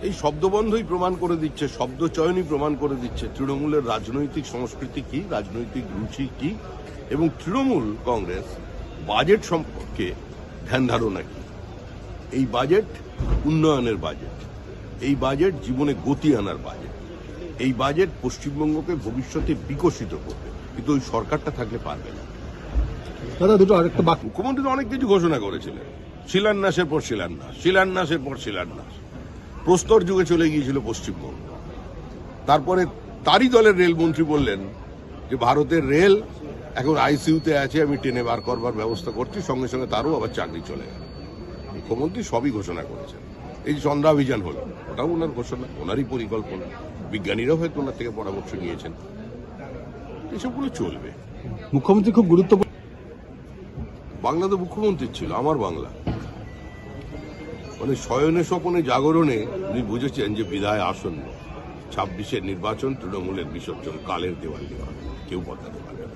এই শব্দবন্ধই প্রমাণ করে দিচ্ছে, শব্দ চয়নই প্রমাণ করে দিচ্ছে তৃণমূলের রাজনৈতিক সংস্কৃতি কি, রাজনৈতিক রুচি কি, এবং তৃণমূল কংগ্রেস বাজেট সম্পর্কে ধ্যান ধারণা কি। এই বাজেট উন্নয়নের বাজেট, এই বাজেট জীবনে গতি আনার বাজেট, এই বাজেট পশ্চিমবঙ্গকে ভবিষ্যতে বিকশিত করবে, কিন্তু ওই সরকারটা থাকলে পারবে না। দাদা দুটো আরেকটা বাকি, মুখ্যমন্ত্রী তো অনেক কিছু ঘোষণা করেছিলেন, শিলান্যাসের পর শিলান্যাস, শিলান্যাসের পর শিলান্যাস, প্রস্তর যুগে চলে গিয়েছিল পশ্চিমবঙ্গ। তারপরে তারই দলের রেলমন্ত্রী বললেন যে ভারতের রেল এখন আইসিইউতে আছে, আমি টেনে বার করবার ব্যবস্থা করছি, সঙ্গে সঙ্গে তারও আবার চাকরি চলে গেল। মুখ্যমন্ত্রী সবই ঘোষণা করেছেন। এই যে চন্দ্রাভিযান হলো, ওটাও ওনার ঘোষণা, ওনারই পরিকল্পনা, বিজ্ঞানীরাও হয়তো ওনার থেকে পরামর্শ নিয়েছেন। এসবগুলো চলবে। মুখ্যমন্ত্রী খুব গুরুত্বপূর্ণ। বাংলা তো মুখ্যমন্ত্রীর ছিল, আমার বাংলা। মানে শয়নে স্বপনে জাগরণে উনি বুঝেছেন যে বিদায় আসন্ন, 26-এর নির্বাচন তৃণমূলের বিসর্জন, কালের দেওয়াল দেওয়া, কেউ বদলাতে পারবে না।